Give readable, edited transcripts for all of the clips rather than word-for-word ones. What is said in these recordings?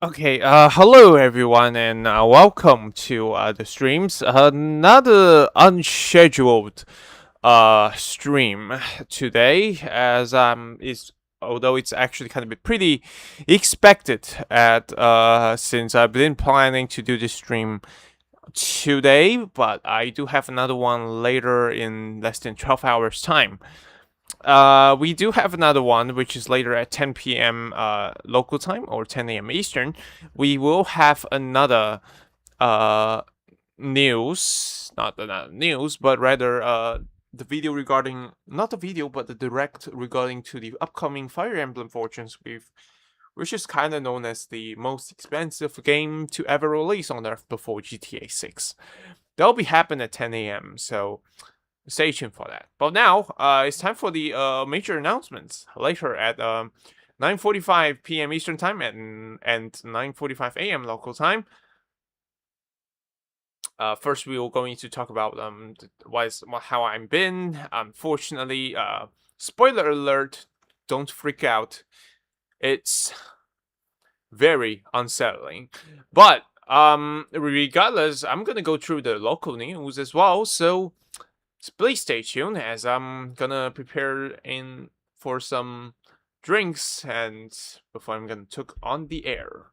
Okay, hello everyone, and welcome to the streams. Another unscheduled stream today, as is although it's actually kind of pretty expected at since I've been planning to do this stream today, but I do have another one later in less than 12 hours time. We do have another one, which is later at 10 p.m. Local time or 10 a.m. Eastern. We will have another uh news, not news, but rather the video regarding not the video, but the direct regarding to the upcoming Fire Emblem Fortunes, which is kind of known as the most expensive game to ever release on Earth before GTA 6. That'll be happening at 10 a.m. So stay tuned for that. But now, it's time for the major announcements later at 9:45 p.m. Eastern time and 9:45 a.m. local time. First, we will going to talk about how I've been. Unfortunately, spoiler alert! Don't freak out. It's very unsettling, but regardless, I'm gonna go through the local news as well. So please stay tuned as I'm gonna prepare in for some drinks and before I'm gonna took on the air.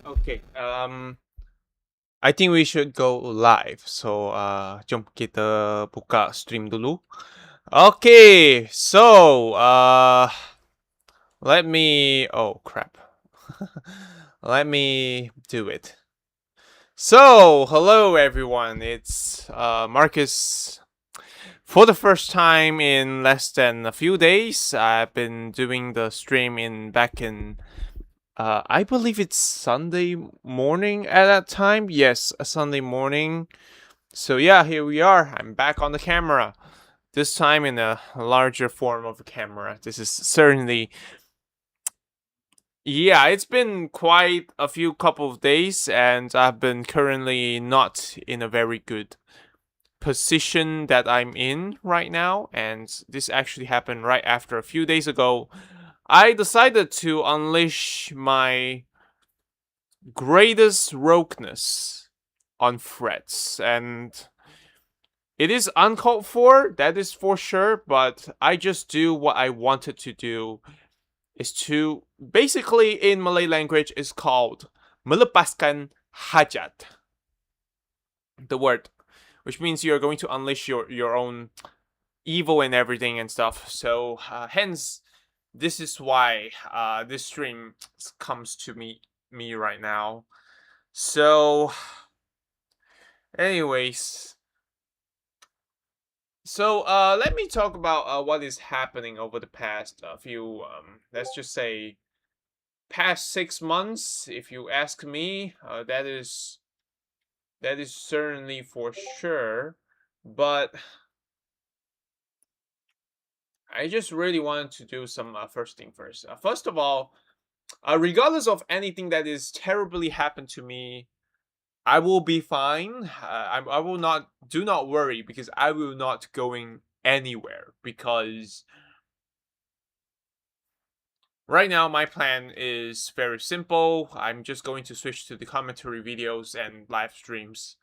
Okay. I think we should go live. So, jom kita buka stream dulu. Okay. So, let me. Oh crap. Let me do it. So, hello everyone. It's Marcus. For the first time in less than a few days, I've been doing the stream back in I believe it's Sunday morning at that time. Yes, a Sunday morning. So yeah, here we are. I'm back on the camera. This time in a larger form of a camera. This is certainly, yeah, it's been quite a few couple of days, and I've been currently not in a very good position that I'm in right now. And this actually happened right after a few days ago. I decided to unleash my greatest rogueness on threats, and it is uncalled for, that is for sure, but I just do what I wanted to do, is to basically, in Malay language, is called melepaskan hajat, the word, which means you're going to unleash your own evil and everything and stuff. So hence this is why this stream comes to me right now. So anyways, so let me talk about what is happening over the past few, let's just say, past 6 months. If you ask me, that is certainly for sure. But I just really wanted to do some first thing first. First of all, regardless of anything that is terribly happened to me, I will be fine. I will not. Do not worry, because I will not going anywhere. Because right now my plan is very simple. I'm just going to switch to the commentary videos and live streams.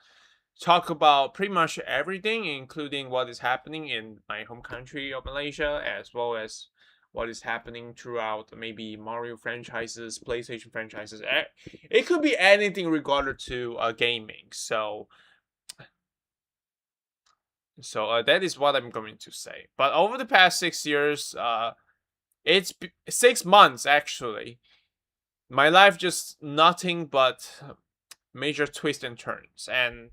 Talk about pretty much everything, including what is happening in my home country of Malaysia, as well as what is happening throughout maybe Mario franchises, PlayStation franchises. It could be anything regarding to gaming. So that is what I'm going to say. But over the past 6 years, it's 6 months actually. My life just nothing but major twists and turns. And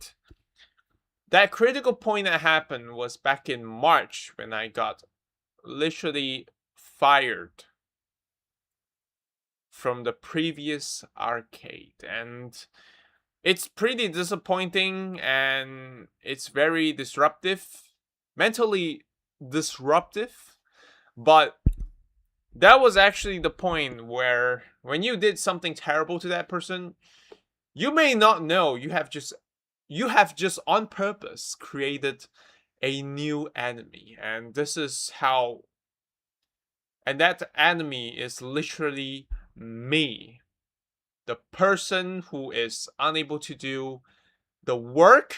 that critical point that happened was back in March, when I got literally fired from the previous arcade. And it's pretty disappointing, and it's very disruptive, mentally disruptive. But that was actually the point where, when you did something terrible to that person, you may not know you have just on purpose created a new enemy. And this is how, and that enemy is literally me, the person who is unable to do the work,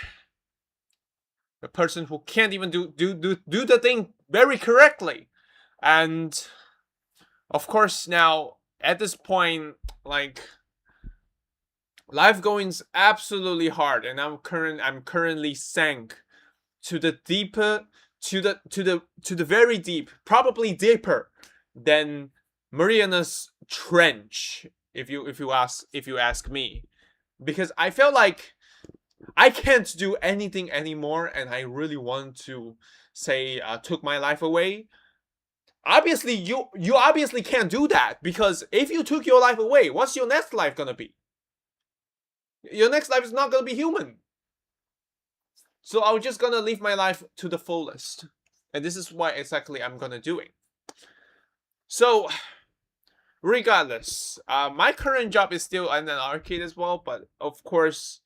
the person who can't even do the thing very correctly. And of course, now at this point, like, life going's absolutely hard, and I'm currently sank to the deeper, to the very deep, probably deeper than Mariana's Trench, if you ask me. Because I felt like I can't do anything anymore, and I really want to say, took my life away. Obviously, you obviously can't do that, because if you took your life away, what's your next life gonna be? Your next life is not gonna be human. So I'm just gonna live my life to the fullest, and this is what exactly I'm gonna do it. So, regardless, my current job is still in an arcade as well, but of course,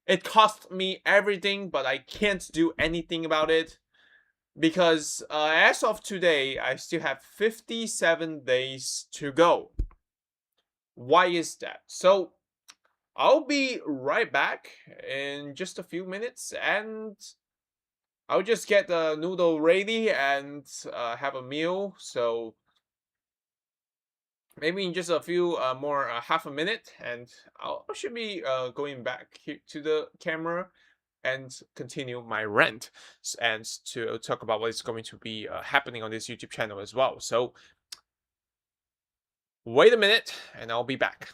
it cost me everything, but I can't do anything about it, because as of today, I still have 57 days to go. Why is that? So, I'll be right back in just a few minutes, and I'll just get the noodle ready and have a meal. So maybe in just a few more half a minute, and I should be going back here to the camera and continue my rant and to talk about what is going to be happening on this YouTube channel as well. So wait a minute, and I'll be back.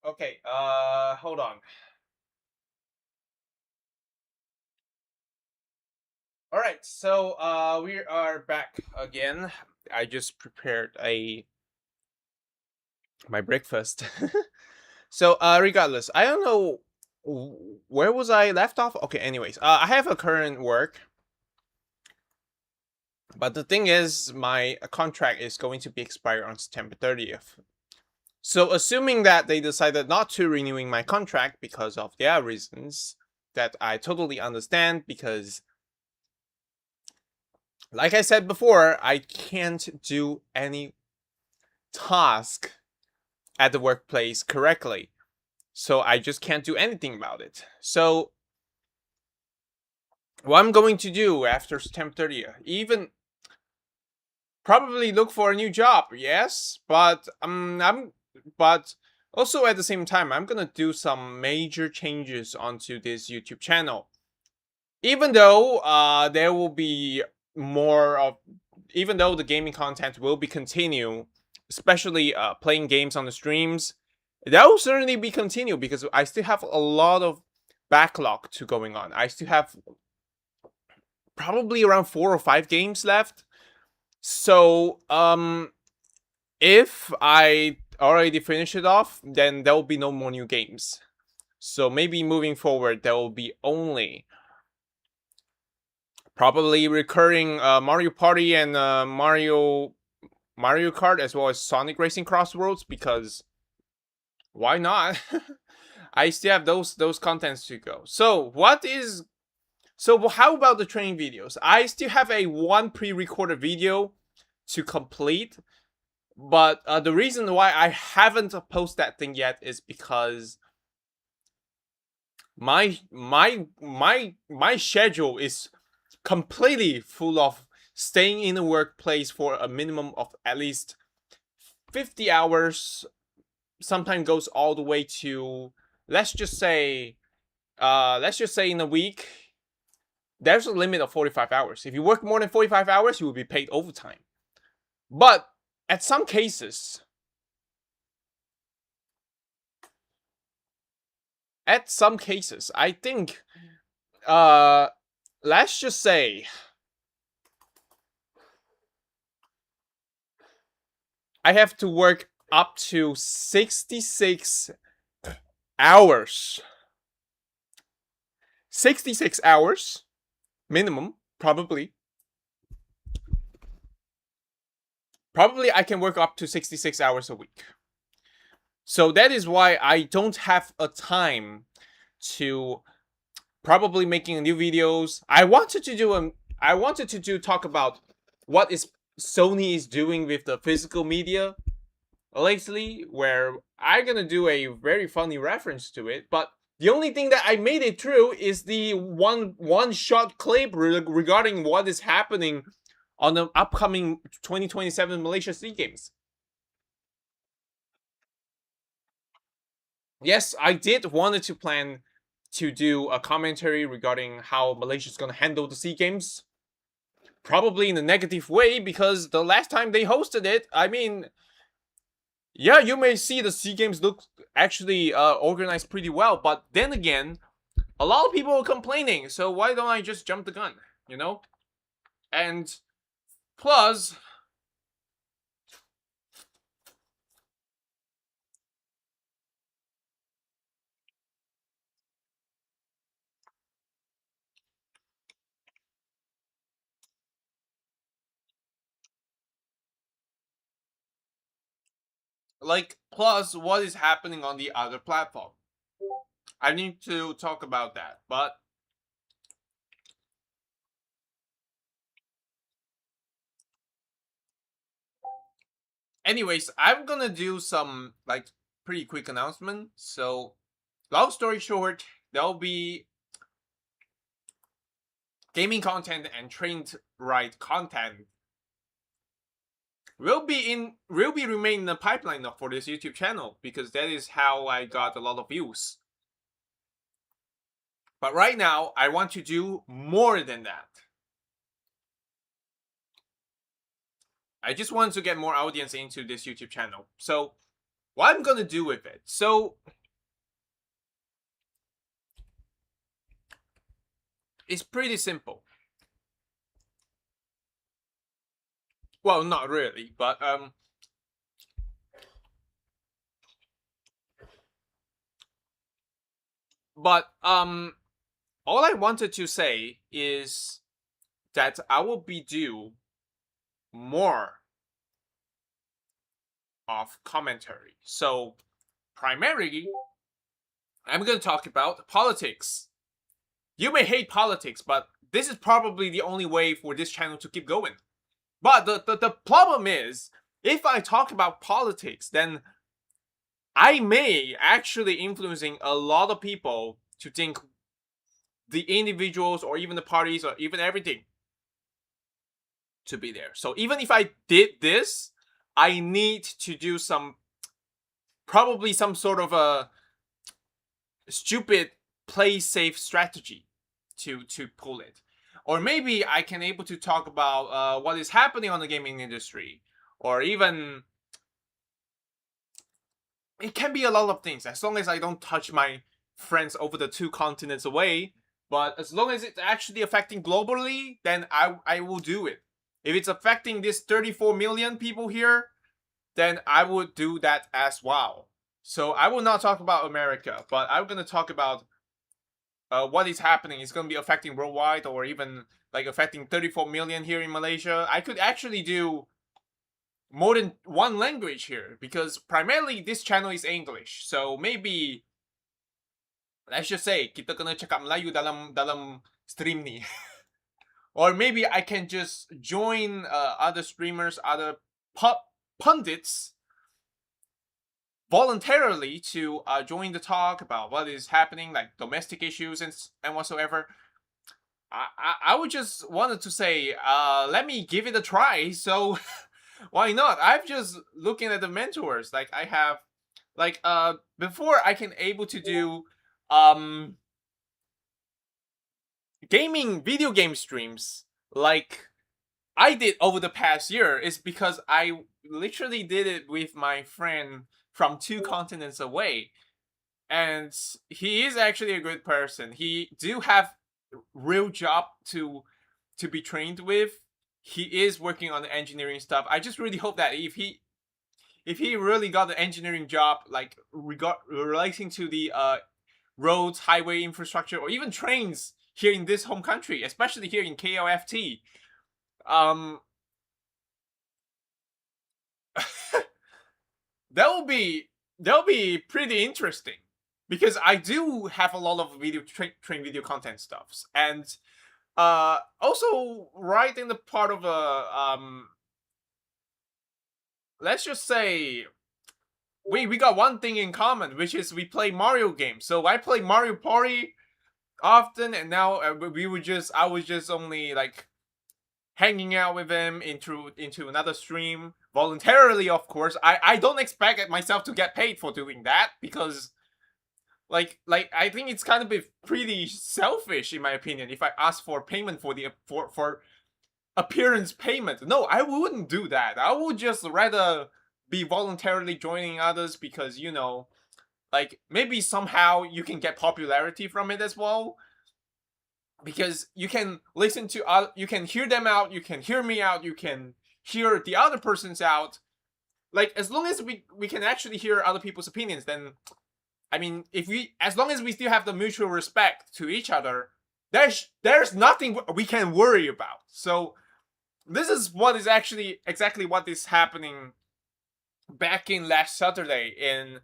Okay, hold on. All right, so we are back again. I just prepared my breakfast. So regardless, I don't know where was I left off. Okay, anyways, I have a current work, but the thing is, my contract is going to be expired on September 30th. So assuming that they decided not to renewing my contract because of their reasons, that I totally understand, because like I said before, I can't do any task at the workplace correctly. So I just can't do anything about it. So what I'm going to do after September 30th, even probably look for a new job, yes, but but also at the same time, I'm gonna do some major changes onto this YouTube channel. Even though there will be more of, even though the gaming content will be continue, especially playing games on the streams, that will certainly be continued because I still have a lot of backlog to going on. I still have probably around 4 or 5 games left. So if I already finish it off, then there will be no more new games. So maybe moving forward, there will be only probably recurring Mario Party and Mario Kart, as well as Sonic Racing Crossroads, because why not? I still have those contents to go. So how about the training videos? I still have one pre-recorded video to complete, but the reason why I haven't posted that thing yet is because my schedule is completely full of staying in the workplace for a minimum of at least 50 hours. Sometimes goes all the way to, let's just say in a week, there's a limit of 45 hours. If you work more than 45 hours, you will be paid overtime. But at some cases, I think, let's just say, I have to work up to 66 hours. 66 hours minimum, probably. Probably I can work up to 66 hours a week. So that is why I don't have a time to probably making new videos. I wanted to do talk about what is Sony is doing with the physical media lately, where I'm gonna do a very funny reference to it, but the only thing that I made it through is the one shot clip regarding what is happening on the upcoming 2027 Malaysia Sea Games. Yes, I did wanted to plan to do a commentary regarding how Malaysia's gonna handle the Sea Games. Probably in a negative way, because the last time they hosted it, I mean, yeah, you may see the Sea Games look actually organized pretty well, but then again, a lot of people are complaining, so why don't I just jump the gun, you know? And plus, what is happening on the other platform? I need to talk about that, but anyways, I'm gonna do some like pretty quick announcement. So, long story short, there'll be gaming content and trained ride content will be remain in the pipeline for this YouTube channel, because that is how I got a lot of views. But right now, I want to do more than that. I just want to get more audience into this YouTube channel. So, what I'm gonna do with it? So, it's pretty simple. Well, not really, but all I wanted to say is that I will be do more of commentary. So, primarily, I'm going to talk about politics. You may hate politics, but this is probably the only way for this channel to keep going. But the problem is, if I talk about politics, then I may actually influencing a lot of people to think the individuals or even the parties or even everything to be there. So even if I did this, I need to do probably some sort of a stupid play safe strategy to pull it. Or maybe I can able to talk about what is happening on the gaming industry, or even it can be a lot of things, as long as I don't touch my friends over the 2 continents away. But as long as it's actually affecting globally, then I will do it. If it's affecting this 34 million people here, then I would do that as well. So I will not talk about America, but I'm gonna talk about what is happening. It's gonna be affecting worldwide, or even like affecting 34 million here in Malaysia. I could actually do more than one language here, because primarily this channel is English. So maybe, let's just say, kita kena cakap Melayu dalam stream ni. Or maybe I can just join other streamers, other pundits voluntarily to join the talk about what is happening, like domestic issues and whatsoever. I would just wanted to say, let me give it a try. So why not? I'm just looking at the mentors. Like I have, like before I can able to do gaming video game streams like I did over the past year is because I literally did it with my friend from 2 continents away. And he is actually a good person. He do have real job to be trained with. He is working on the engineering stuff. I just really hope that if he really got the engineering job, like relating to the roads, highway infrastructure, or even trains here in this home country, especially here in KLFT, um, that will be pretty interesting because I do have a lot of train video content stuffs, and also right in the part of let's just say we got one thing in common, which is we play Mario games. So I play Mario Party often, and now I was just only like hanging out with him into another stream voluntarily. Of course, I don't expect myself to get paid for doing that because like I think it's kind of pretty selfish in my opinion if I ask for payment for the for appearance payment. No, I wouldn't do that. I would just rather be voluntarily joining others because like maybe somehow you can get popularity from it as well, because you can listen to you can hear them out, you can hear me out, you can hear the other person's out. Like as long as we can actually hear other people's opinions, then I mean, as long as we still have the mutual respect to each other, there's nothing we can worry about. So this is what is actually exactly what is happening back in last Saturday in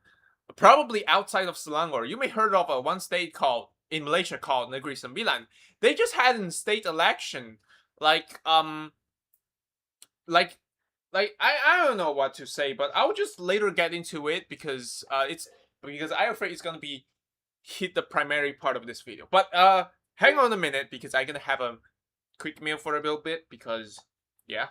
probably outside of Selangor. You may heard of one state called in Malaysia called Negeri Sembilan. They just had a state election, like like I don't know what to say, but I'll just later get into it because I'm afraid it's gonna be hit the primary part of this video. But hang on a minute because I'm gonna have a quick meal for a little bit because yeah.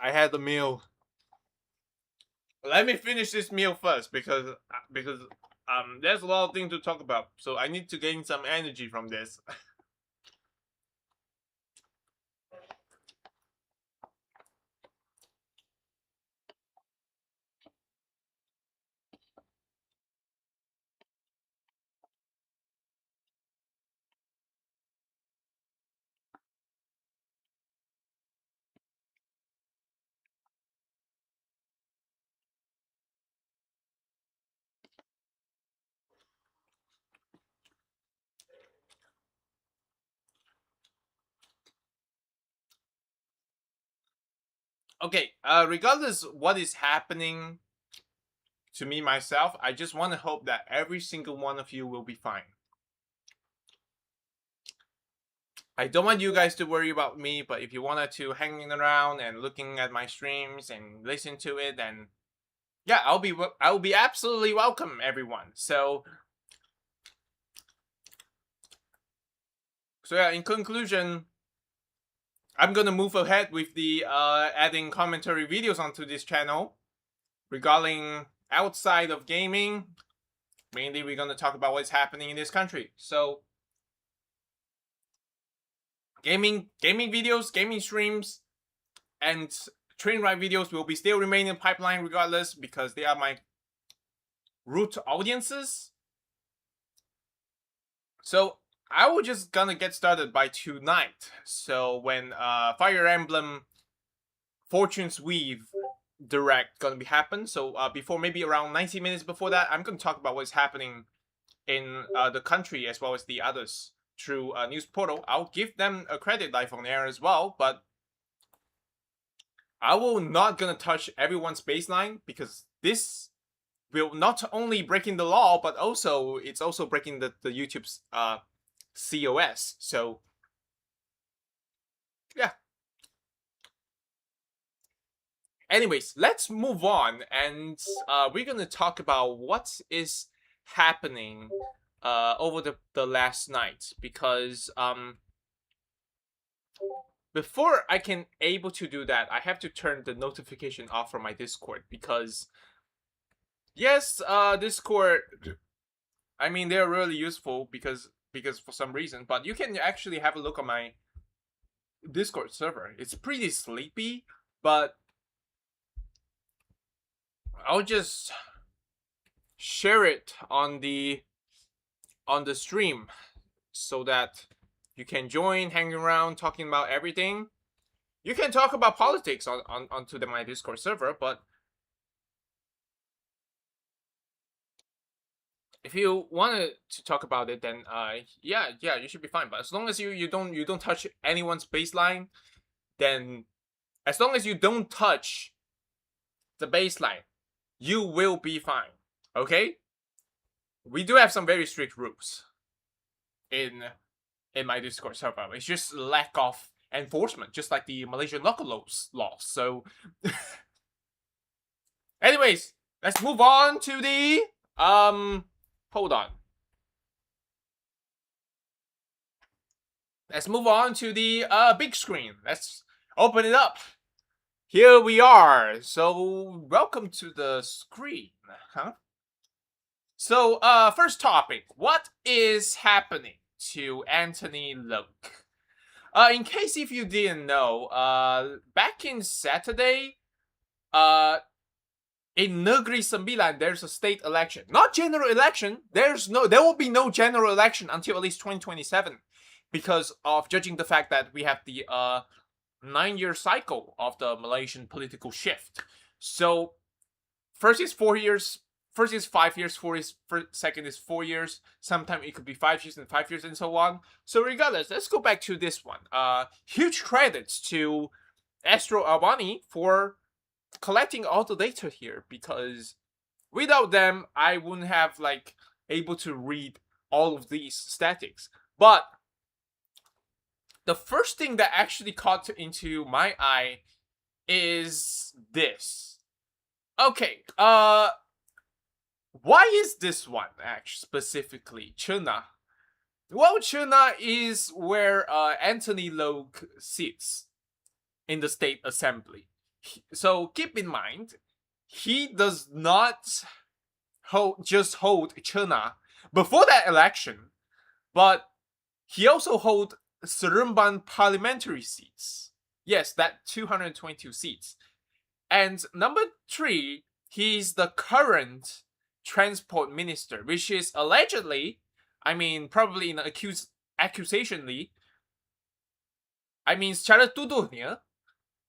I had the meal. Let me finish this meal first because there's a lot of things to talk about. So I need to gain some energy from this. Okay, regardless what is happening to me myself, I just want to hope that every single one of you will be fine. I don't want you guys to worry about me, but if you wanted to hanging around and looking at my streams and listen to it, then yeah, I'll be absolutely welcome, everyone. So yeah, in conclusion, I'm gonna move ahead with the adding commentary videos onto this channel regarding outside of gaming. Mainly, we're gonna talk about what's happening in this country. So, gaming videos, gaming streams, and train ride videos will be still remain in pipeline regardless because they are my root audiences. So I will just gonna get started by tonight. So when Fire Emblem Fortune's Weave direct gonna be happen. So before, maybe around 90 minutes before that, I'm gonna talk about what's happening in the country as well as the others through news portal. I'll give them a credit live on air as well, but I will not gonna touch everyone's baseline, because this will not only breaking the law, but also it's also breaking the YouTube's COS. So yeah. Anyways, let's move on, and we're gonna talk about what is happening over the last night, because before I can able to do that, I have to turn the notification off from my Discord, because yes, Discord, I mean, they're really useful because for some reason, but you can actually have a look on my Discord server. It's pretty sleepy, but I'll just share it on the stream so that you can join, hang around, talking about everything. You can talk about politics onto my Discord server, but if you wanted to talk about it, then yeah, you should be fine. But as long as you don't touch anyone's baseline, then as long as you don't touch the baseline, you will be fine. Okay? We do have some very strict rules in my Discord server. It's just lack of enforcement, just like the Malaysian local laws. So, anyways, let's move on to the hold on. Let's move on to the big screen. Let's open it up. Here we are. So, welcome to the screen, huh? So, first topic. What is happening to Anthony Loke? In case if you didn't know, back in Saturday, in Negeri Sembilan, there's a state election. Not general election. There will be no general election until at least 2027, because of judging the fact that we have the 9-year cycle of the Malaysian political shift. So first is 4 years. First is 5 years. Second is 4 years. Sometimes it could be 5 years and 5 years and so on. So regardless, let's go back to this one. Huge credits to Astro Albani for collecting all the data here, because without them, I wouldn't have able to read all of these statics. But the first thing that actually caught into my eye is this. Okay, why is this one actually specifically China? Well, China is where Anthony Loke sits in the state assembly. So keep in mind, he does not just hold China before that election, but he also holds Seremban parliamentary seats. Yes, that 222 seats. And number 3, he's the current transport minister, which is allegedly, I mean, probably in accusationly, I mean, secara tuduhnya,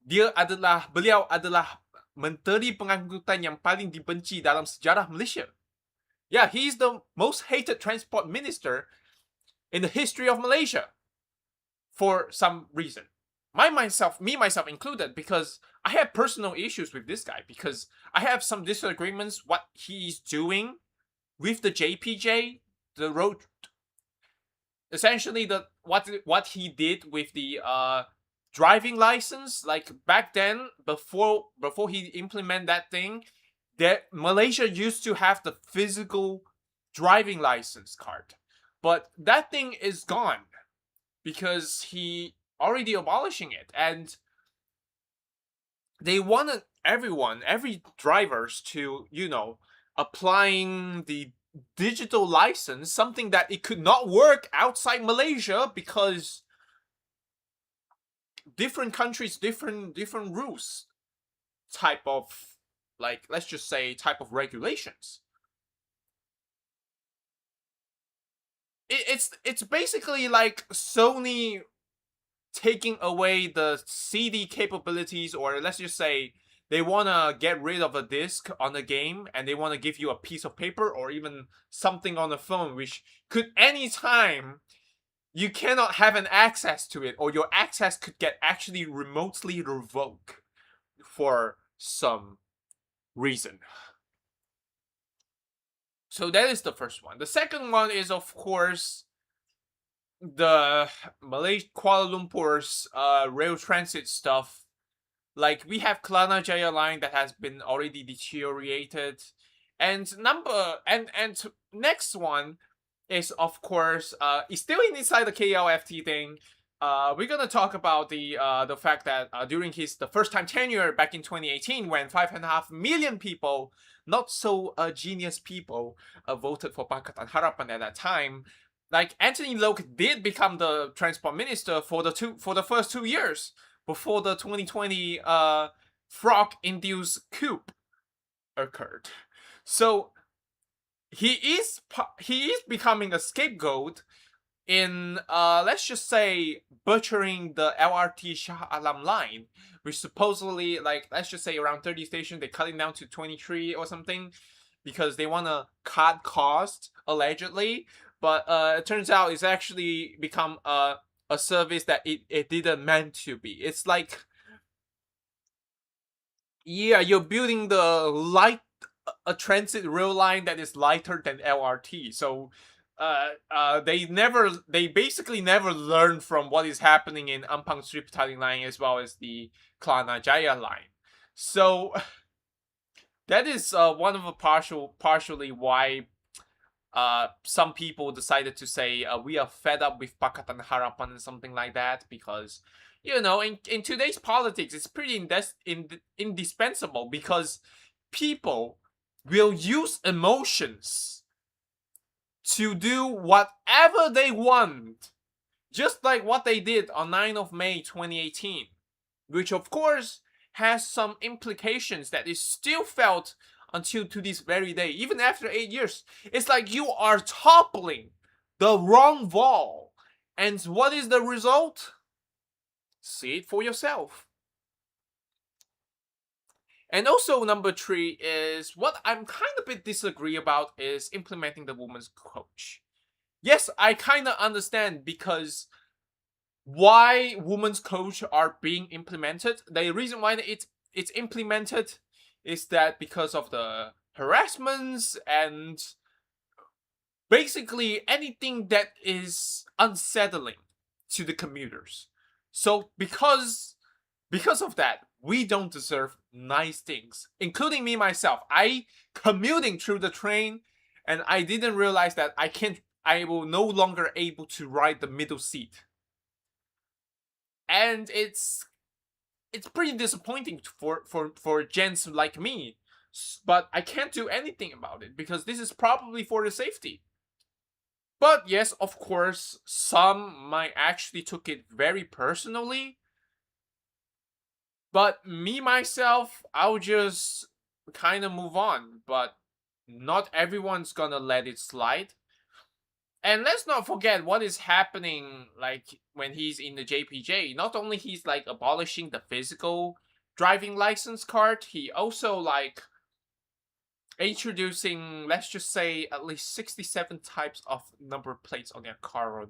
beliau adalah menteri pengangkutan yang paling dibenci dalam sejarah Malaysia. Yeah, he's the most hated transport minister in the history of Malaysia for some reason. Me myself included, because I have personal issues with this guy, because I have some disagreements what he's doing with the JPJ, the road. Essentially, what he did with the driving license, like back then, before he implement that thing, that Malaysia used to have the physical driving license card, but that thing is gone because he already abolishing it, and they wanted every drivers to, applying the digital license, something that it could not work outside Malaysia because different countries, different rules, type of, let's just say, type of regulations. it's basically like Sony taking away the CD capabilities, or let's just say they want to get rid of a disc on the game and they want to give you a piece of paper or even something on the phone, which could anytime you cannot have an access to it, or your access could get actually remotely revoked for some reason. So that is the first one. The second one is, of course, the Kuala Lumpur's rail transit stuff. Like, we have Kelana Jaya line that has been already deteriorated, and next one is, of course, is still inside the KLFT thing. We're gonna talk about the fact that during the first time tenure back in 2018, when 5.5 million people, not so genius people, voted for Pakatan Harapan at that time, like Anthony Loke did become the transport minister for the first 2 years before the 2020 frog-induced coup occurred. So he is becoming a scapegoat in let's just say butchering the LRT Shah Alam line, which supposedly, like, let's just say around 30 stations, they cut it down to 23 or something because they want to cut costs allegedly. But it turns out it's actually become a service that it didn't meant to be. It's like, yeah, you're building a transit rail line that is lighter than LRT. So they basically never learn from what is happening in Ampang Sriptali line as well as the Kelana Jaya line. So that is one of the partially why some people decided to say we are fed up with Pakatan Harapan and something like that, because in today's politics it's pretty indispensable, because people will use emotions to do whatever they want, just like what they did on 9th of May 2018, which of course has some implications that is still felt until to this very day, even after 8 years. It's like you are toppling the wrong wall. And what is the result? See it for yourself. And also, number 3 is what I'm kind of a bit disagree about is implementing the women's coach. Yes, I kind of understand because why women's coach are being implemented. The reason why it's implemented is that because of the harassments and basically anything that is unsettling to the commuters. So because of that, we don't deserve nice things, including me myself. I commuting through the train and I didn't realize that I will no longer able to ride the middle seat. And it's pretty disappointing for gents like me, but I can't do anything about it because this is probably for the safety. But yes, of course, some might actually took it very personally. But me myself, I'll just kind of move on. But not everyone's gonna let it slide. And let's not forget what is happening, like, when he's in the JPJ. Not only he's, like, abolishing the physical driving license card, he also, like, introducing, let's just say, at least 67 types of number plates on their car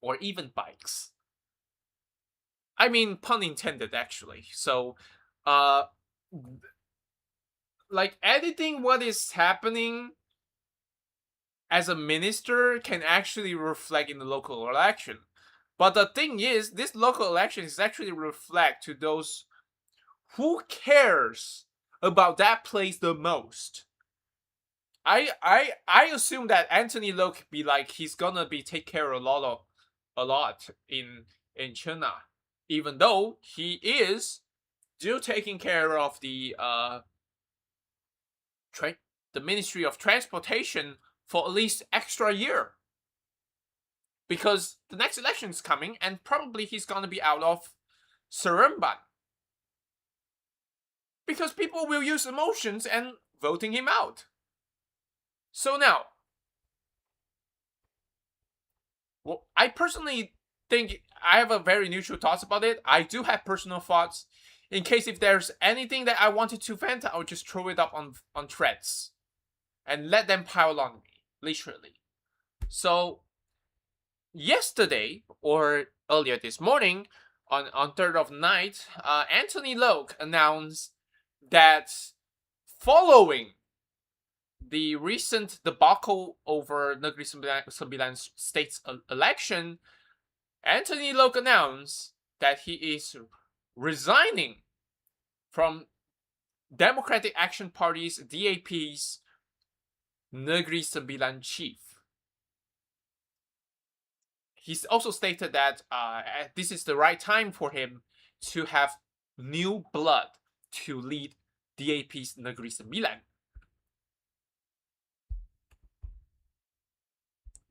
or even bikes. I mean, pun intended, actually. So, like, editing what is happening as a minister can actually reflect in the local election. But the thing is, this local election is actually reflect to those who cares about that place the most. I assume that Anthony Loke be like he's gonna be take care a lot in China, even though he is still taking care of the Ministry of Transportation for at least extra year, because the next election is coming and probably he's gonna be out of Seremban, because people will use emotions and voting him out. So now, Well, I personally think I have a very neutral thoughts about it. I do have personal thoughts. In case if there's anything that I wanted to vent, I would just throw it up on threads and let them pile on me, literally. So yesterday or earlier this morning, on 3rd of night, Anthony Loke announced that following the recent debacle over Negeri Sembilan state's election, Anthony Loke announced that he is resigning from Democratic Action Party's DAP's Negeri Sembilan chief. He's also stated that this is the right time for him to have new blood to lead DAP's Negeri Sembilan.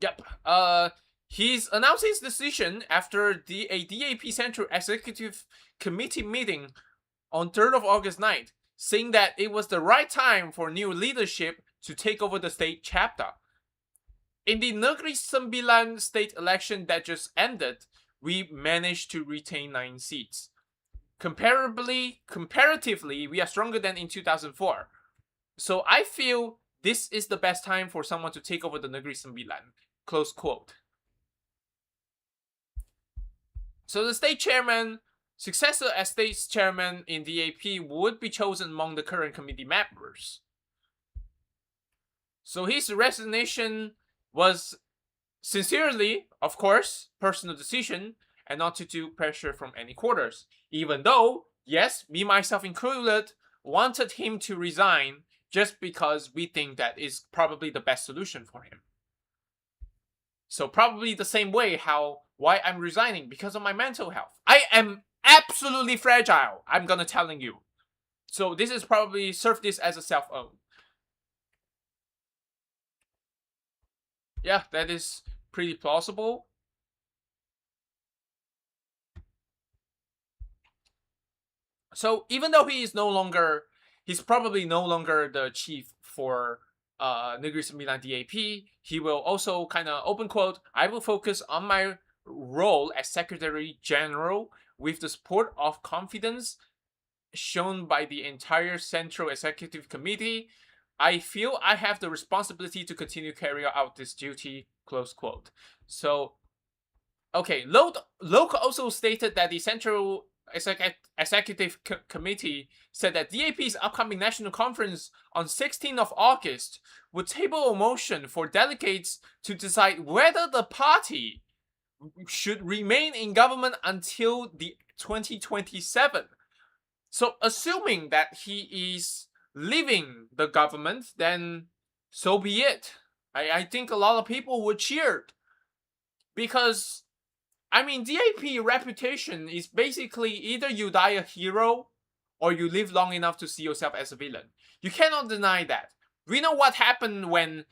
Yep. He's announced his decision after a DAP Central Executive Committee meeting on 3rd of August night, saying that it was the right time for new leadership to take over the state chapter. In the Negeri Sembilan state election that just ended, we managed to retain 9 seats. Comparatively, we are stronger than in 2004. So I feel this is the best time for someone to take over the Negeri Sembilan. Close quote. So the state chairman, successor as state chairman in DAP would be chosen among the current committee members. So his resignation was sincerely, of course, personal decision and not to do pressure from any quarters. Even though, yes, me myself included, wanted him to resign just because we think that is probably the best solution for him. So probably the same way why I'm resigning, because of my mental health. I am absolutely fragile, I'm gonna telling you. So this is probably serve this as a self-own. Yeah, that is pretty plausible. So even though he's probably no longer the chief for Negeri Sembilan DAP, he will also kind of open quote, I will focus on my role as Secretary General with the support of confidence shown by the entire Central Executive Committee. I feel I have the responsibility to continue carrying out this duty, close quote. So, okay, Loke also stated that the Central Executive Committee said that DAP's upcoming national conference on 16th of August would table a motion for delegates to decide whether the party should remain in government until the 2027. So assuming that he is leaving the government, then so be it. I think a lot of people would cheer. Because, I mean, DAP reputation is basically either you die a hero or you live long enough to see yourself as a villain. You cannot deny that. We know what happened when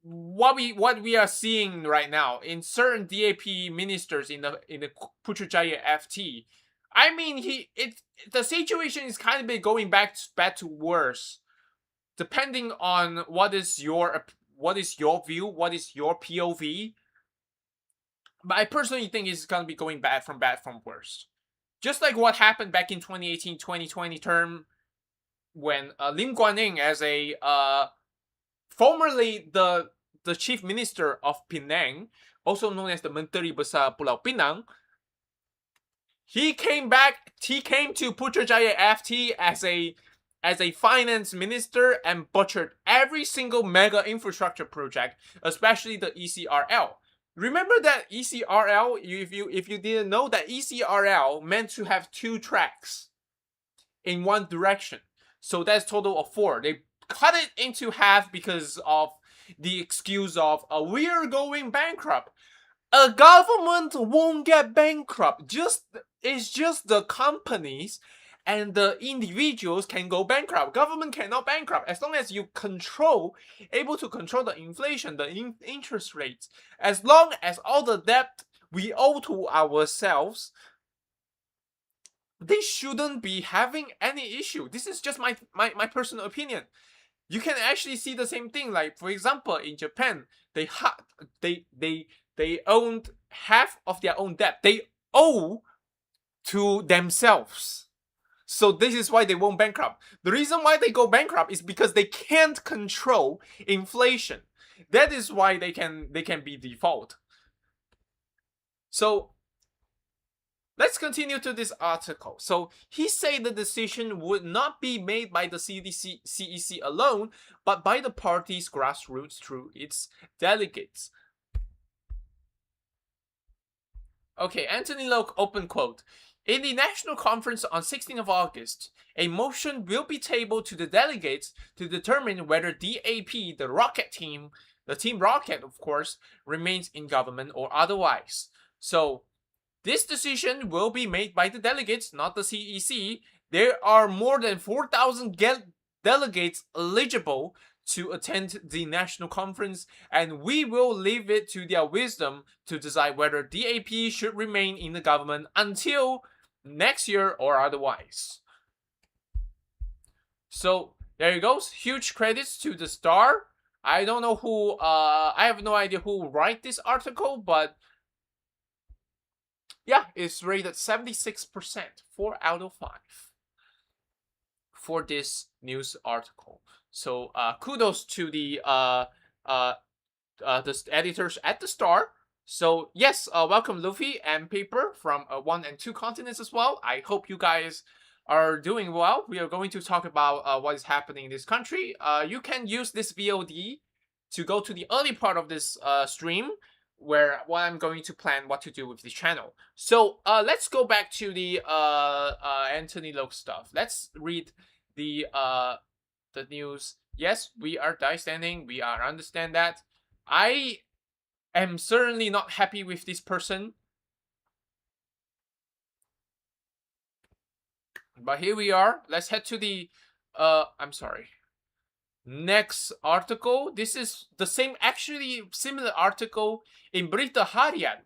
what we are seeing right now in certain DAP ministers in the Putrajaya FT. I mean, the situation is kind of going back to worse, depending on what is your view, what is your POV. But I personally think it's gonna be going bad from worse. Just like what happened back in 2018-2020 term when Lim Guanning, as a formerly the chief minister of Penang, also known as the Menteri Besar Pulau Pinang, he came to Putrajaya FT as a finance minister and butchered every single mega infrastructure project, especially the ECRL. Remember that ECRL, if you didn't know, that ECRL meant to have 2 tracks in one direction. So that's total of 4. They cut it into half because of the excuse of we're going bankrupt. A government won't get bankrupt. It's just the companies and the individuals can go bankrupt. Government cannot bankrupt as long as you able to control the inflation, the interest rates. As long as all the debt we owe to ourselves, they shouldn't be having any issue. This is just my personal opinion. You can actually see the same thing. Like, for example, in Japan, they owned half of their own debt. They owe to themselves. So this is why they won't bankrupt. The reason why they go bankrupt is because they can't control inflation. That is why they can be default. So let's continue to this article. So he said the decision would not be made by the CEC alone, but by the party's grassroots through its delegates. Okay, Anthony Loke, open quote. In the National Conference on 16th of August, a motion will be tabled to the delegates to determine whether DAP, the rocket team, the Team Rocket, of course, remains in government or otherwise. So, this decision will be made by the delegates, not the CEC. There are more than 4,000 delegates eligible to attend the national conference, and we will leave it to their wisdom to decide whether DAP should remain in the government until next year or otherwise. So there you go. Huge credits to the Star. I don't know who. I have no idea who wrote this article, but yeah, it's rated 76%, 4 out of 5 for this news article. So kudos to the editors at the Star. So yes, welcome Luffy and Paper from 1 and 2 continents as well. I hope you guys are doing well. We are going to talk about what is happening in this country. You can use this VOD to go to the early part of this stream, where what I'm going to plan what to do with this channel. So let's go back to the Anthony Loke stuff. Let's read the news. Yes, we are die standing. We are understand that. I am certainly not happy with this person. But here we are. Let's head to the I'm sorry. Next article. This is the same, actually similar article in Berita Harian.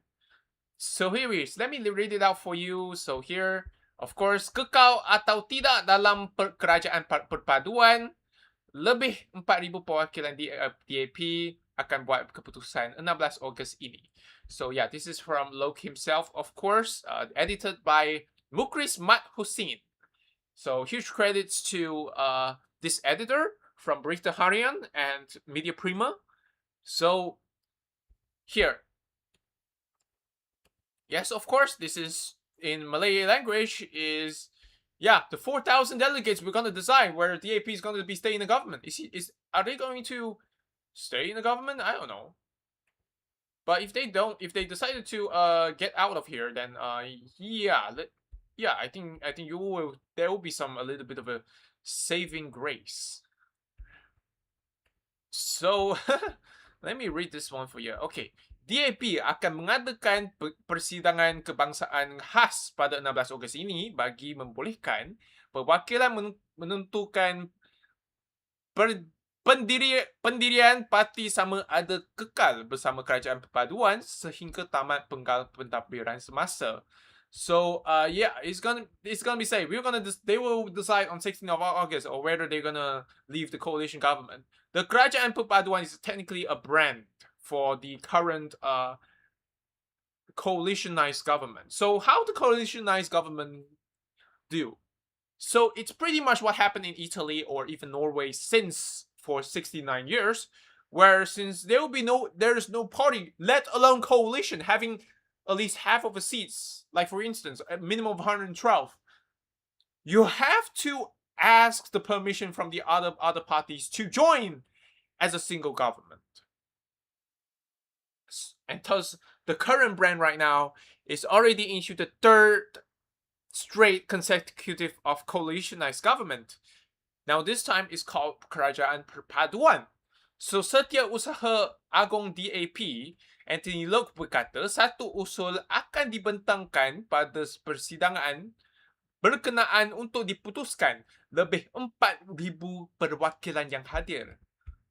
So here it is. Let me read it out for you. So here, of course, kekal atau tidak dalam kerajaan perpaduan, lebih 4,000 perwakilan DAP akan buat keputusan 16 Ogos ini. So yeah, this is from Loke himself, of course, edited by Mukris Mat Hussein. So huge credits to this editor from Berita Harian and Media Prima. So here, yes, of course, this is in Malay language. Is yeah, the 4,000 delegates we're gonna decide whether DAP is gonna be staying in the government. Are they going to stay in the government? I don't know. But if they don't, if they decided to get out of here, then yeah, I think you will. There will be a little bit of a saving grace. So let me read this one for you. Okay. DAP akan mengadakan persidangan kebangsaan khas pada 16 Ogos ini bagi membolehkan perwakilan menentukan pendirian parti sama ada kekal bersama kerajaan perpaduan sehingga tamat pentadbiran semasa. So yeah, it's gonna be safe. They will decide on 16th of August or whether they're gonna leave the coalition government. The Kerajaan Perpaduan is technically a brand for the current coalitionized government. So how the coalitionized government do? So it's pretty much what happened in Italy or even Norway for 69 years, where since there is no party, let alone coalition, having at least half of the seats, like for instance, a minimum of 112, you have to ask the permission from the other parties to join as a single government. And thus, the current brand right now is already into the third straight consecutive of coalitionized government. Now this time is called Kerajaan Perpaduan. So Setiausaha Agong DAP, Anthony Loke berkata satu usul akan dibentangkan pada persidangan berkenaan untuk diputuskan lebih 4,000 perwakilan yang hadir.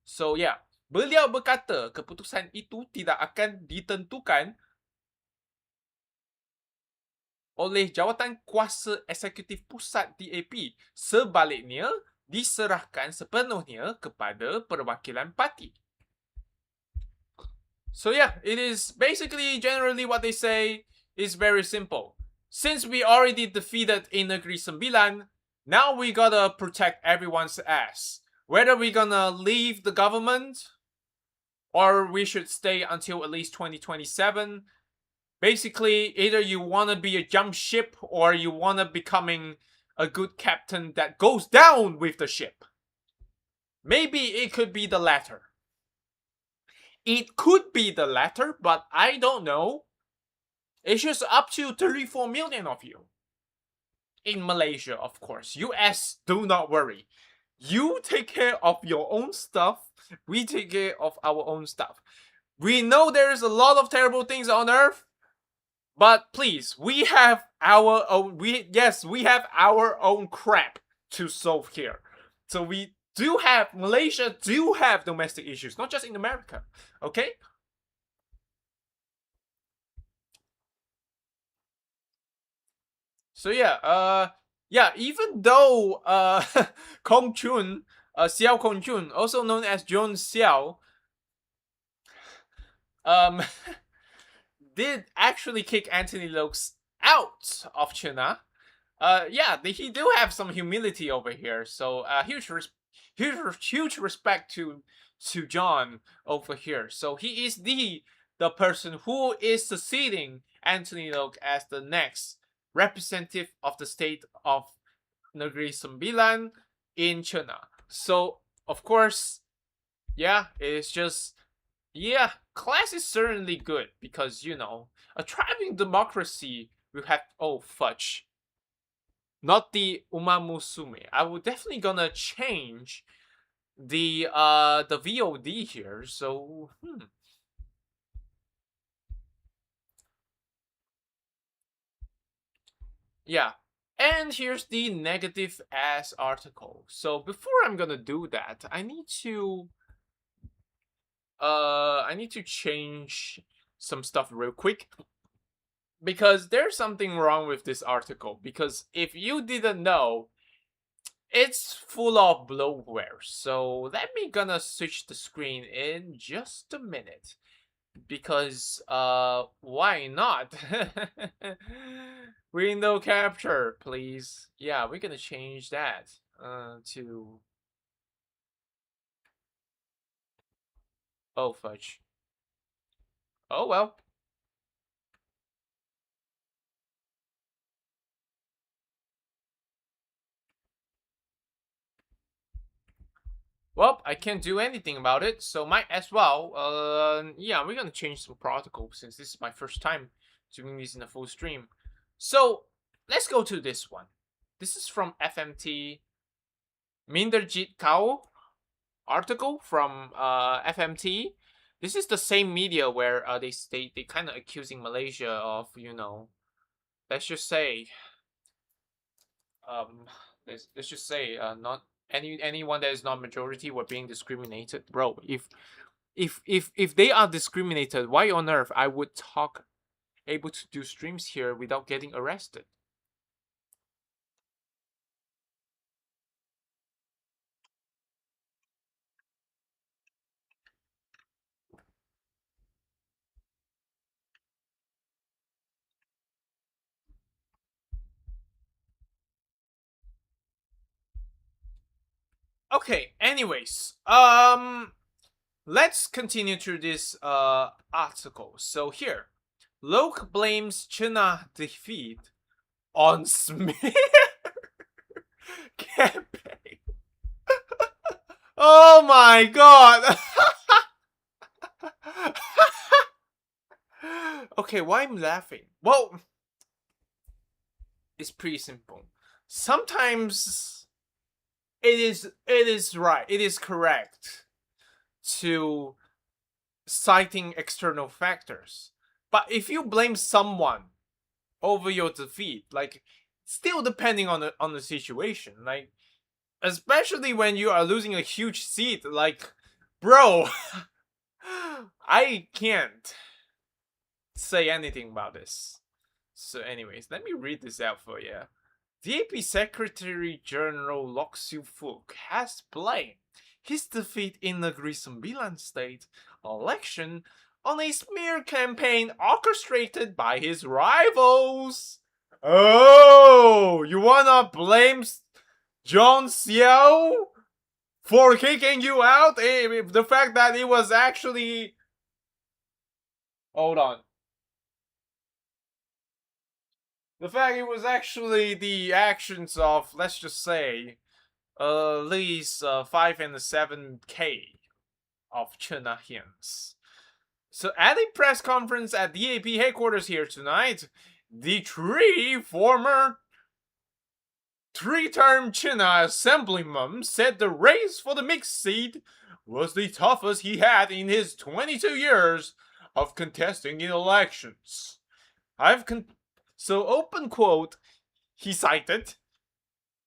So yeah, beliau berkata keputusan itu tidak akan ditentukan oleh jawatan kuasa eksekutif pusat DAP. Sebaliknya, diserahkan sepenuhnya kepada perwakilan parti. So yeah, it is basically generally what they say is very simple. Since we already defeated in Negeri Sembilan, now we gotta protect everyone's ass. Whether we gonna leave the government or we should stay until at least 2027. Basically, either you wanna be a jump ship or you wanna becoming a good captain that goes down with the ship. Maybe it could be the latter. It could be the latter, but I don't know. It's just up to 34 million of you. In Malaysia, of course. US, do not worry. You take care of your own stuff. We take care of our own stuff. We know there's a lot of terrible things on Earth, but please, we have our own. We have our own crap to solve here. So we do have Malaysia do have domestic issues, not just in America. Okay. So yeah, even though Kong Chun, Xiao Kong Chun, also known as John Xiao, um, did actually kick Anthony Lokes out of China. Yeah, he do have some humility over here. So huge respect to John over here. So he is the person who is succeeding Anthony Loke as the next representative of the state of Negeri Sembilan in China. So of course, yeah, it's just yeah, class is certainly good because a thriving democracy will have fudge. Not the Umamusume. I will definitely gonna change the VOD here. So yeah. And here's the negative ass article. So before I'm gonna do that, I need to change some stuff real quick because there's something wrong with this article. Because if you didn't know, it's full of bloatware. So let me gonna switch the screen in just a minute. Because why not? Window capture, please. Yeah, we're gonna change that to oh fudge. Oh well. Well, I can't do anything about it, so might as well. Yeah, we're gonna change some protocol since this is my first time doing this in a full stream. So let's go to this one. This is from FMT Minderjit Kao article from FMT. This is the same media where they kind of accusing Malaysia of let's just say um let's just say not anyone that is not majority were being discriminated, bro. If they are discriminated, why on earth I would talk able to do streams here without getting arrested? Okay, anyways, let's continue through this article. So here, Loke blames China defeat on smear campaign. Oh my god. Okay, why I'm laughing? Well, it's pretty simple. Sometimes it is right. It is correct to citing external factors. But if you blame someone over your defeat, like still depending on the situation, like especially when you are losing a huge seat, like bro, I can't say anything about this. So anyways, let me read this out for you. DAP Secretary General Lok Siu Fook has blamed his defeat in Negeri Sembilan state election on a smear campaign orchestrated by his rivals. Oh, you wanna blame John Xiao for kicking you out? The fact that it was actually... Hold on. The fact it was actually the actions of, let's just say, at least 5 and 7K of Chenahians. So at a press conference at DAP headquarters here tonight, the former three-term China assemblyman said the race for the mixed seat was the toughest he had in his 22 years of contesting in elections. So open quote, he cited,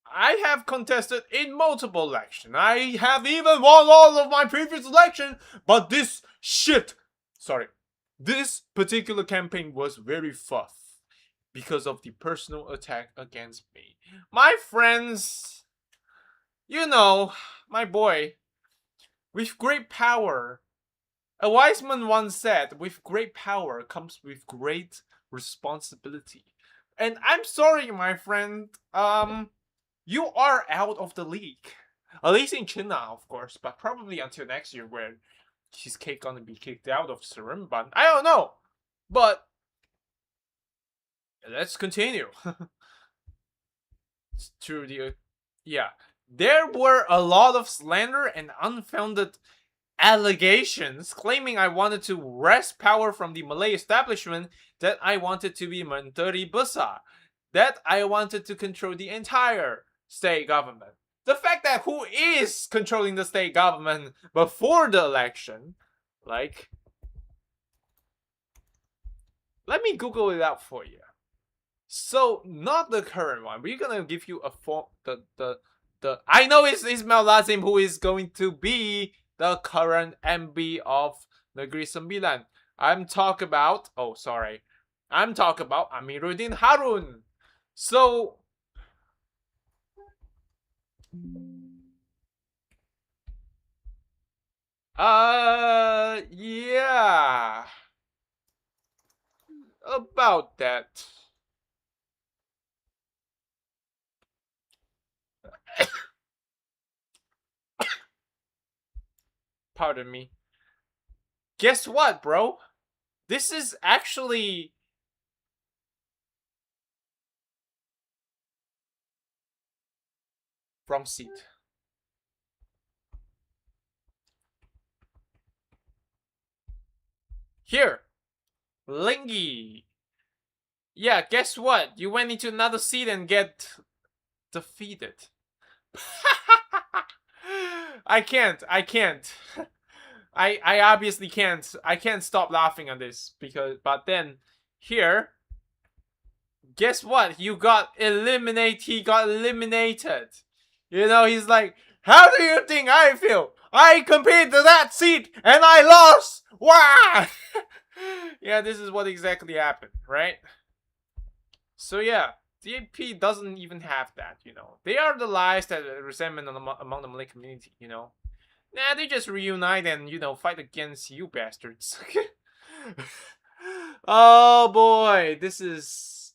I have contested in multiple elections. I have even won all of my previous elections, but this particular campaign was very tough because of the personal attack against me. My friends, you know, my boy, with great power, a wise man once said, with great power comes with great responsibility. And I'm sorry, my friend, you are out of the league. At least in China, of course, but probably until next year where he's gonna be kicked out of Seremban. I don't know. But let's continue. To the there were a lot of slander and unfounded allegations claiming I wanted to wrest power from the Malay establishment, that I wanted to be Menteri Besar, that I wanted to control the entire state government. The fact that who is controlling the state government before the election, like, let me Google it out for you. So not the current one. We're gonna give you a form. I know it's Ismail Lazim who is going to be the current MB of Negeri Sembilan. I'm talking about Amiruddin Harun. So yeah, about that. Pardon me. Guess what, bro? This is actually from seat. Here, Lingy. Yeah, guess what? You went into another seat and get defeated. I can't. I obviously can't. I can't stop laughing on this but then here, guess what? He got eliminated. You know, he's like, how do you think I feel? I competed to that seat and I lost. Wow. Yeah, this is what exactly happened, right? So yeah, DAP doesn't even have that, you know. They are the lies that resentment among the Malay community, you know. Nah, they just reunite and, you know, fight against you bastards. Oh boy, this is...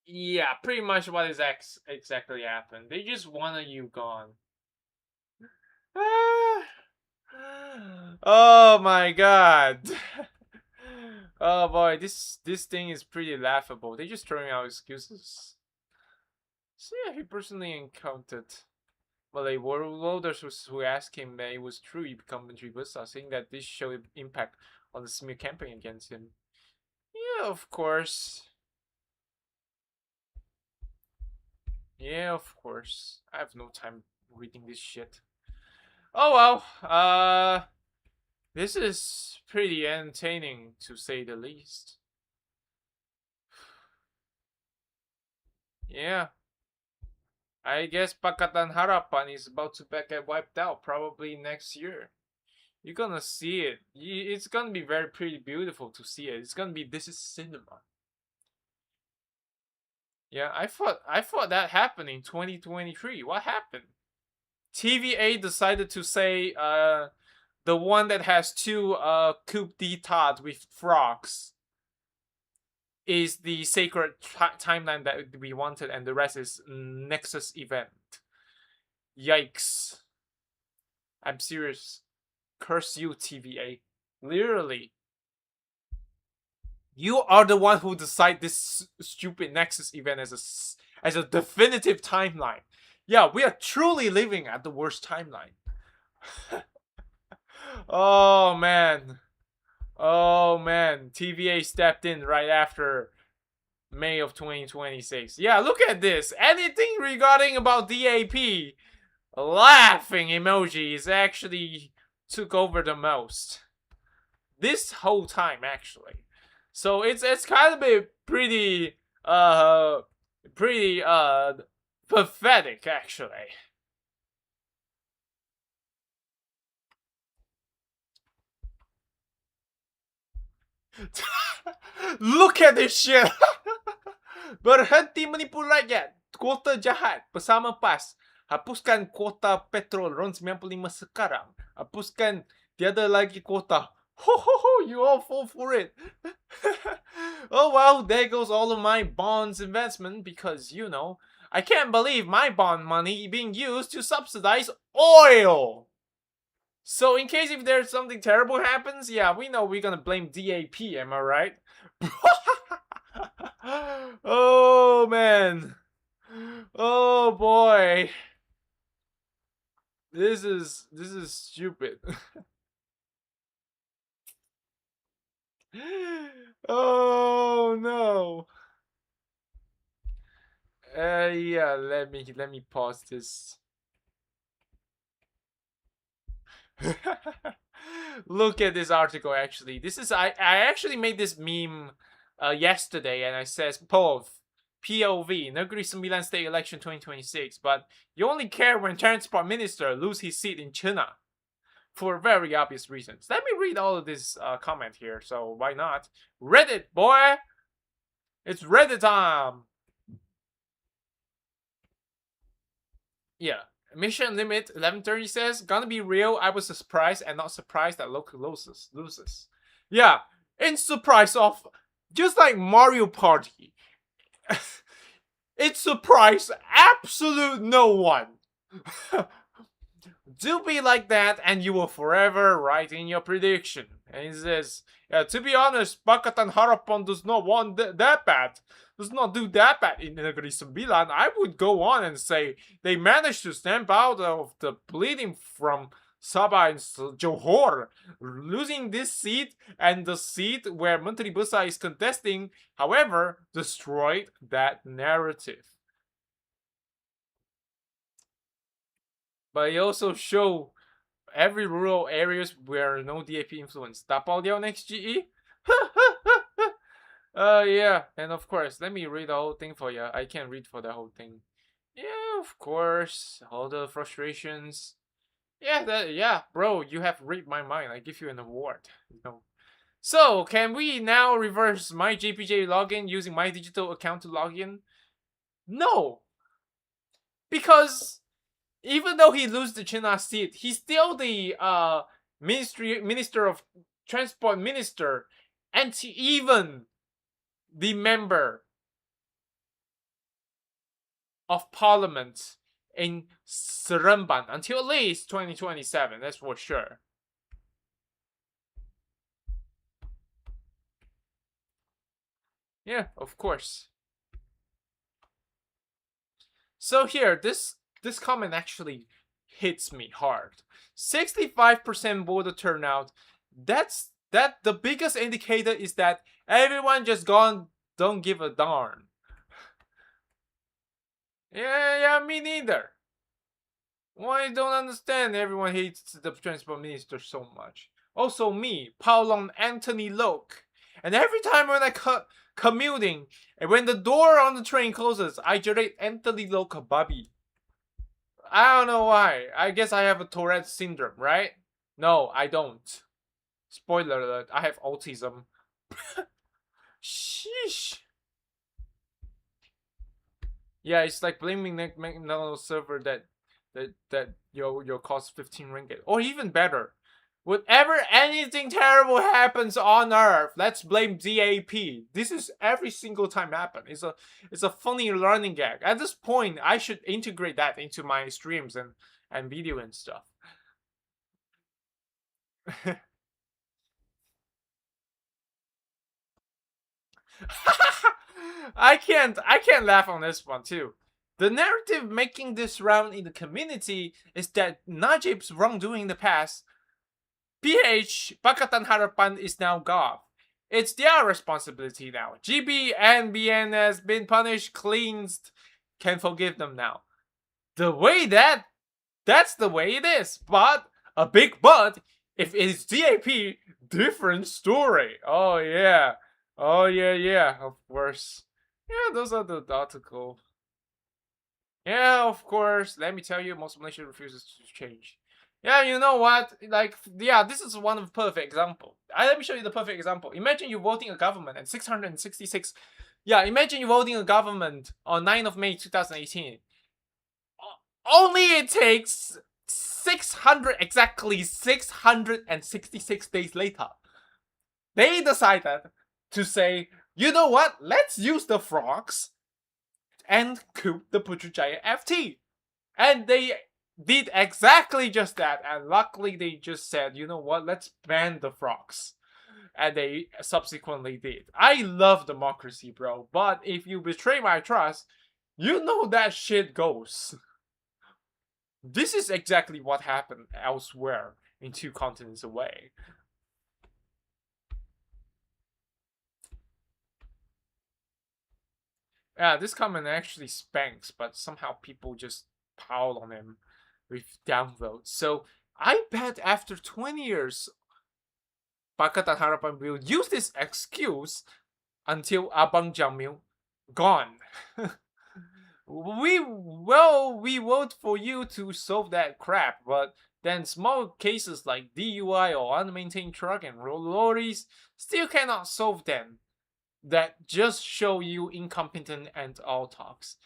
yeah, pretty much what is exactly happened. They just wanted you gone. Oh my god. Oh boy, this thing is pretty laughable. They're just throwing out excuses. So yeah, he personally encountered Malay warlords who asked him that it was true he became Menteri Besar, saying that this showed impact on the smear campaign against him. Yeah, of course. Yeah, of course. I have no time reading this shit. Oh well, this is pretty entertaining to say the least. Yeah. I guess Pakatan Harapan is about to get wiped out probably next year. You're gonna see it. It's gonna be pretty beautiful to see it. It's gonna be, this is cinema. Yeah, I thought that happened in 2023. What happened? TVA decided to say The one that has two coupe d'état with frogs is the sacred timeline that we wanted, and the rest is Nexus event. Yikes. I'm serious. Curse you, TVA. Literally. You are the one who decide this stupid Nexus event as a definitive timeline. Yeah, we are truly living at the worst timeline. Oh man. Oh man. TVA stepped in right after May of 2026. Yeah, look at this. Anything regarding about DAP, laughing emojis actually took over the most. This whole time, actually. So it's kind of a pretty pathetic, actually. Look at this shit. Berhenti menipu rakyat. Kuota jahat bersama PAS. Hapuskan kuota petrol RON 95 sekarang. Hapuskan tiada lagi kuota. Ho ho ho, you all fall for it. Oh well, there goes all of my bonds investment because, you know, I can't believe my bond money being used to subsidize oil. So in case if there's something terrible happens, yeah, we know we're gonna blame DAP, am I right? Oh man. Oh boy. This is stupid. Oh no. Yeah, let me pause this. Look at this article. Actually, this is I actually made this meme yesterday, and I says POV Negeri Sembilan State Election 2026, but you only care when Transport Minister lose his seat in China for very obvious reasons. Let me read all of this comment here. So why not? Reddit, boy, it's Reddit time. Yeah. Mission limit 11:30 says, gonna be real, I was surprised and not surprised that local loses. Yeah, in surprise of, just like Mario Party, it surprised absolute no one. Do be like that and you will forever right in your prediction. And he says, yeah, to be honest, Pakatan Harapan does not want that bad. Does not do that bad in Negeri Sembilan. I would go on and say they managed to stamp out of the bleeding from Sabah and Johor, losing this seat and the seat where Menteri Besar is contesting, however, destroyed that narrative. But it also show every rural areas where no DAP influence. Tapal Liao next GE? Yeah, and of course, let me read the whole thing for you. I can't read for the whole thing. Yeah, of course, all the frustrations. Yeah, bro, you have read my mind. I give you an award. You know. So, can we now reverse my JPJ login using my digital account to log in? No, because even though he loses the China seat, he's still the minister of transport minister, and even the member of parliament in Seremban until at least 2027. That's for sure. Yeah, of course. So here, this comment actually hits me hard. 65% voter turnout. That the biggest indicator is that everyone just don't give a darn. Yeah, me neither. Why don't understand everyone hates the transport minister so much. Also me, Paulon Anthony Loke. And every time when I commuting, and when the door on the train closes, I generate Anthony Loke Bobby. I don't know why. I guess I have a Tourette syndrome, right? No, I don't. Spoiler alert, I have autism. Sheesh. Yeah, it's like blaming McDonald's server that your cost 15 ringgit. Or even better, Whenever anything terrible happens on Earth, let's blame DAP. This is every single time happen. It's a funny learning gag. At this point, I should integrate that into my streams and video and stuff. I can't laugh on this one too. The narrative making this round in the community is that Najib's wrongdoing in the past, PH Pakatan Harapan is now gone. It's their responsibility now. GB and BN has been punished, cleansed, can forgive them now. That's the way it is. But a big but, if it's DAP, different story. Oh yeah. Oh yeah, of course. Yeah, those are the article. Yeah, of course. Let me tell you, most Malaysia refuses to change. Yeah, you know what? Like, yeah, this is one of perfect example. Let me show you the perfect example. Imagine you voting a government and 666. Yeah, imagine you voting a government on 9th of May 2018. Only it takes 666 days later. They decided to say, you know what? Let's use the frogs and coup the Putrajaya FT. And they did exactly just that. And luckily they just said, you know what? Let's ban the frogs. And they subsequently did. I love democracy, bro. But if you betray my trust, you know that shit goes. This is exactly what happened elsewhere in 2 continents away. Yeah, this comment actually spanks, but somehow people just pile on him with downvotes. So I bet after 20 years, Pakatan Harapan will use this excuse until Abang Jamil gone. we vote for you to solve that crap, but then small cases like DUI or unmaintained truck and lorries still cannot solve them. That just show you incompetent and all talks.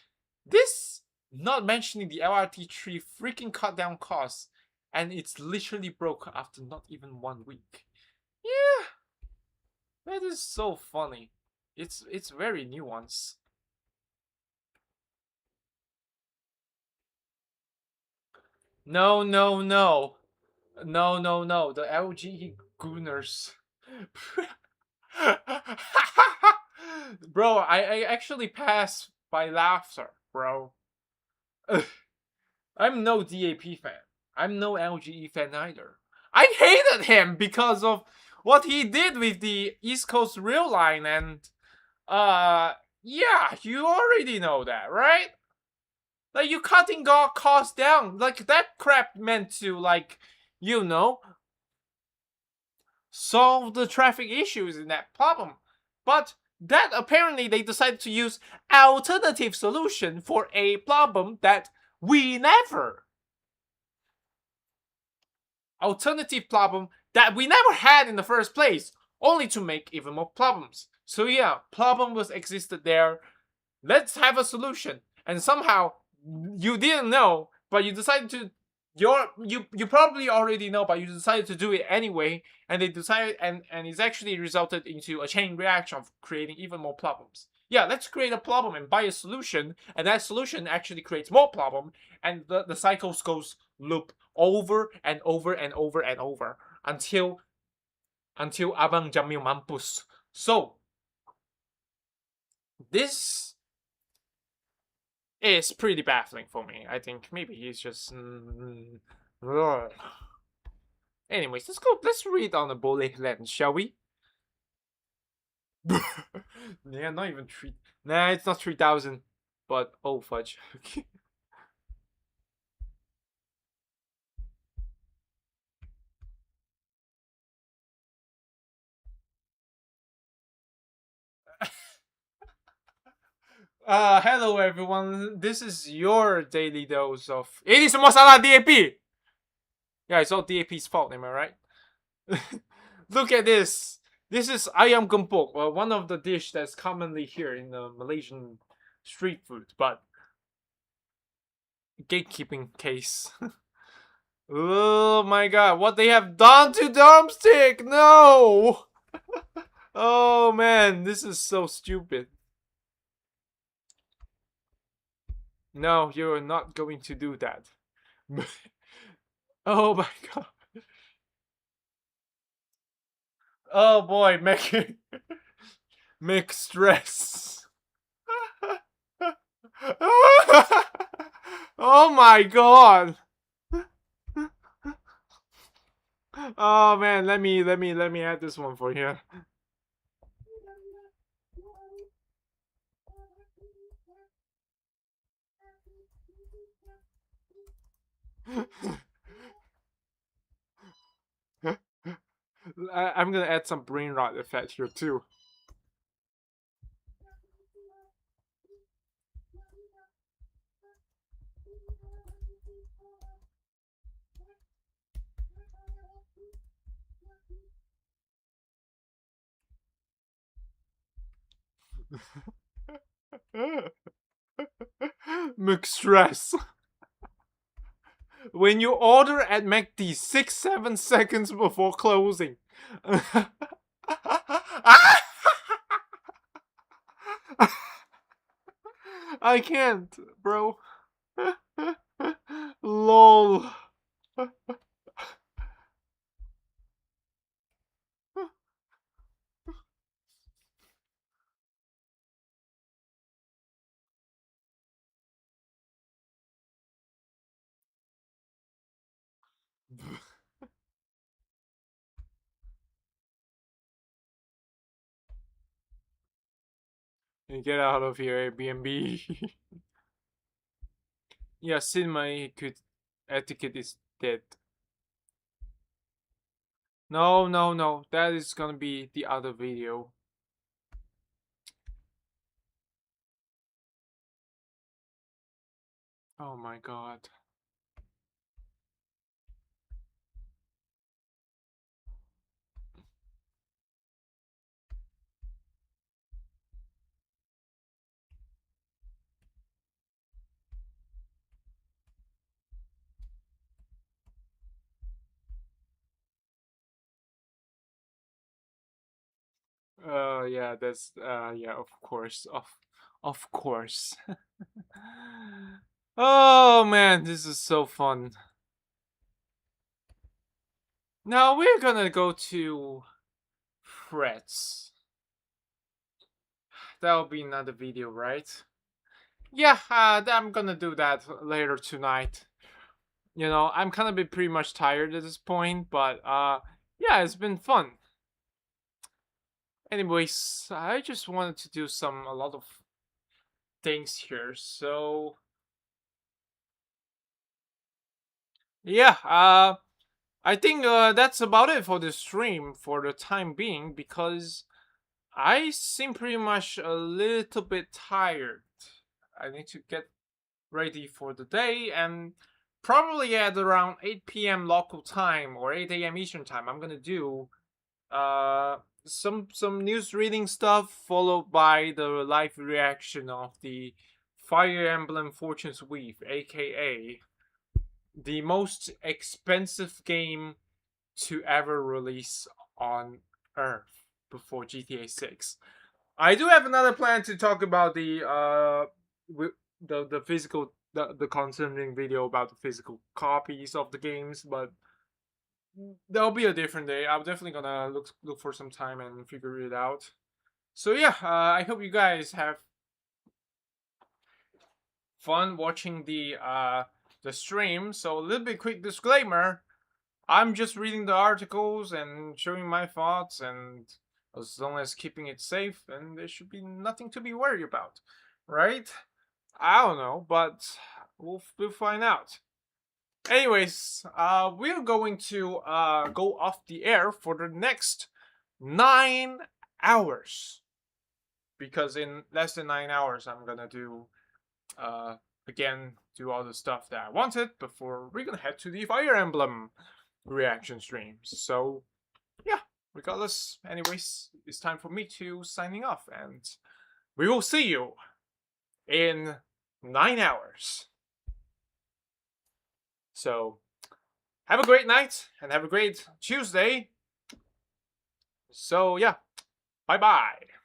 This, not mentioning the LRT tree freaking cut down costs, and it's literally broke after not even 1 week. Yeah, that is so funny. It's very nuanced. No. The LG Gooners. Bro, I actually pass by laughter, bro. I'm no DAP fan. I'm no LGE fan either. I hated him because of what he did with the East Coast Rail Line and yeah, you already know that, right? Like, you cutting costs down. Like, that crap meant to, like, you know, solve the traffic issues in that problem. But that apparently they decided to use alternative solution for a problem that we never. Alternative problem that we never had in the first place, only to make even more problems. So yeah, problem was existed there. Let's have a solution. And somehow you didn't know, but you decided to. You probably already know, but you decided to do it anyway, and they decided, and it's actually resulted into a chain reaction of creating even more problems. Yeah, let's create a problem and buy a solution, and that solution actually creates more problem, and the cycles goes loop over and over and over and over until Abang Jamil mampus. So this is pretty baffling for me. I think maybe he's just. Anyways, let's read on the bullet lens, shall we? Yeah, not even 3. Nah, it's not 3,000. But oh fudge. Hello everyone. This is your daily dose of. Ini semua salah DAP. Yeah, it's all DAP's fault. Am I right? Look at this. This is ayam gempuk, one of the dish that's commonly here in the Malaysian street food, but gatekeeping case. Oh my god, what they have done to Drumstick! No! Oh man, this is so stupid. No, you're not going to do that. Oh my god. Oh boy, make stress. Oh my god. Oh man, let me add this one for you. I'm gonna add some brain rot effect here too. McStress. When you order at McD 6-7 seconds before closing. I can't, bro. Lol. Get out of here, Airbnb. Yeah, cinema etiquette is dead. No, no, no. That is gonna be the other video. Oh my god. Yeah, that's yeah, of course. Oh man, this is so fun. Now we're gonna go to frets. That'll be another video, right? Yeah, I'm gonna do that later tonight. You know, I'm kind of be pretty much tired at this point, but yeah, it's been fun. Anyways, I just wanted to do a lot of things here, so yeah, I think that's about it for the stream for the time being because I seem pretty much a little bit tired. I need to get ready for the day and probably at around 8 p.m. local time or 8 a.m. Eastern time I'm gonna do some news reading stuff followed by the live reaction of the Fire Emblem Fortune's Weave, aka the most expensive game to ever release on Earth before GTA 6. I do have another plan to talk about the physical the concerning video about the physical copies of the games, but that'll be a different day. I'm definitely gonna look for some time and figure it out. So yeah, I hope you guys have fun watching the stream. So a little bit quick disclaimer. I'm just reading the articles and showing my thoughts, and as long as keeping it safe, then there should be nothing to be worried about, right? I don't know, but we'll find out. Anyways, we're going to go off the air for the next 9 hours because in less than 9 hours, I'm gonna do again do all the stuff that I wanted before we're gonna head to the Fire Emblem reaction streams. So yeah, regardless, anyways, it's time for me to signing off, and we will see you in 9 hours. So have a great night and have a great Tuesday. So yeah, bye bye.